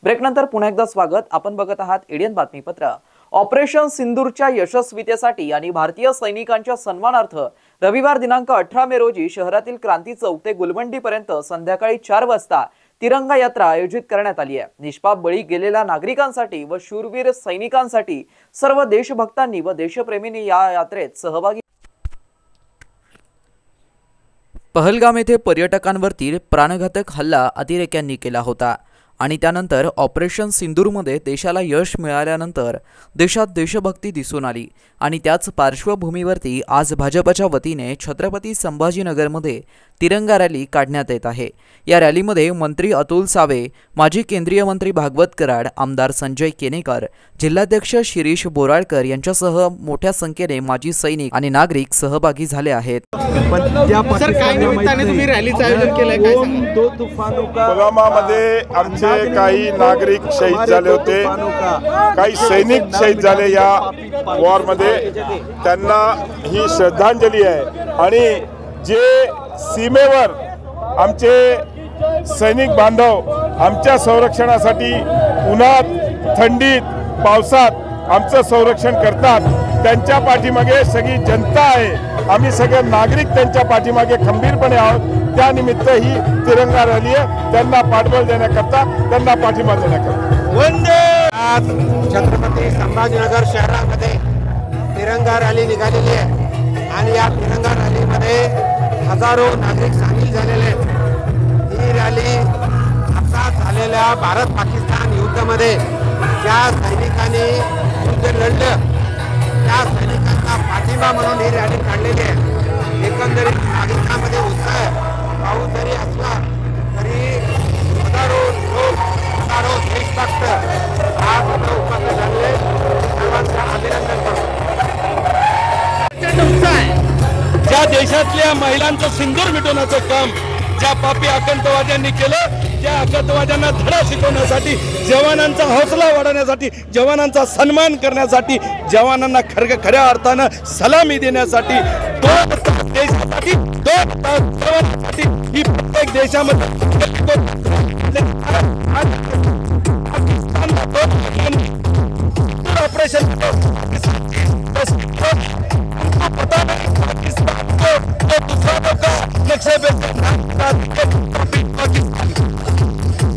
ब्रेकनंतर पुन्हा एकदा स्वागत। आपण बघत आहात एडियन बातमीपत्र। ऑपरेशन सिंदूरच्या यशस्वीतेसाठी आणि भारतीय सैनिकांच्या सन्मानार्थ रविवार दिनांक 18 मे रोजी शहरातील क्रांती चौक ते गुलमंडी पर्यंत संध्याकाळी 4 वाजता तिरंगा यात्रा आयोजित करण्यात आली आहे। निष्पाप बळी गेलेल्या नागरिकांसाठी व शूरवीर सैनिकांसाठी सर्व देशभक्तांनी व देशप्रेमींनी या यात्रेत सहभागी। पहलगाम येथे पर्यटकांवरती प्राणघातक हल्ला अतिरेक्यांनी केला होता आणि त्यानंतर ऑपरेशन सिंदूरमध्ये देशाला यश मिळाल्यानंतर देशात देशभक्ती दिसून आली आणि त्याच पार्श्वभूमीवरती आज भाजपच्या वतीने छत्रपती संभाजीनगरमध्ये तिरंगा रॅली काढण्यात येत आहे। या रॅलीमध्ये मंत्री अतुल सावे, माजी केंद्रीय मंत्री भागवत कराड, आमदार संजय केनेकर, जिल्हाध्यक्ष शिरीष बोराळकर यांच्यासह मोठ्या संख्येने माजी सैनिक आणि नागरिक सहभागी झाले आहेत। सर, काय निमित्ताने तुम्ही रॅलीचं आयोजन केलंय, काय सांगा? पुलवामामध्ये आमचे काही नागरिक शहीद झाले होते, काही सैनिक शहीद झाले या वॉरमध्ये, त्यांना ही श्रद्धांजली आहे। आणि जे सीमेवर आमचे सैनिक बांधव आमच्या संरक्षणासाठी उन्हात थंडीत पावसात आमचं संरक्षण करतात, त्यांच्या पाठीमागे सगळी जनता आहे। आम्ही सगळे नागरिक त्यांच्या पाठीमागे खंबीरपणे आहोत। त्यानिमित्त ही तिरंगा रॅली आहे, त्यांना पाठबळ देण्याकरता, त्यांना पाठिंबा देण्याकरता। वंदे। आज छत्रपती संभाजीनगर शहरामध्ये तिरंगा रॅली निघालेली आहे आणि या तिरंगा रॅलीमध्ये हजारो नागरिक सामील झालेले आहेत। ही रॅली आता झालेल्या भारत पाकिस्तान युद्धामध्ये ज्या सैनिकांनी युद्ध लढलं त्या सैनिकांना पाठिंबा म्हणून ही रॅली काढलेली आहे। एकंदरीत नागरिकांमध्ये उत्साह आहे। पाऊस जरी असला तरी हजारो लोक, हजारो देशभक्त आज उपस्थित झाले। सर्वांचं अभिनंदन करतो। ज्या देशातल्या महिलांचं सिंदूर मिटवण्याचं काम ज्या पापी आतंकवाद्यांनी केलं, त्या आतंकवाद्यांना धडा शिकवण्यासाठी, जवानांचा हौसला वाढवण्यासाठी, जवानांचा सन्मान करण्यासाठी, जवानांना खऱ्या अर्थानं सलामी देण्यासाठी, देशासाठी जवानांसाठी ही प्रत्येक देशामध्ये ऑपरेशन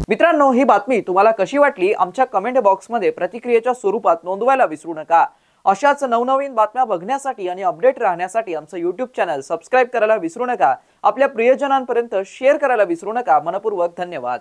मित्रांनो, ही बातमी तुम्हाला कशी वाटली आमच्या कमेंट बॉक्समध्ये प्रतिक्रियेच्या स्वरूपात नोंदवायला विसरू नका। अशाच नवनवीन बातम्या बघण्यासाठी आणि अपडेट राहण्यासाठी आमचं YouTube चॅनल सबस्क्राइब करायला विसरू नका। आपल्या प्रियजनांपर्यंत शेअर करायला विसरू नका। मनपूर्वक धन्यवाद।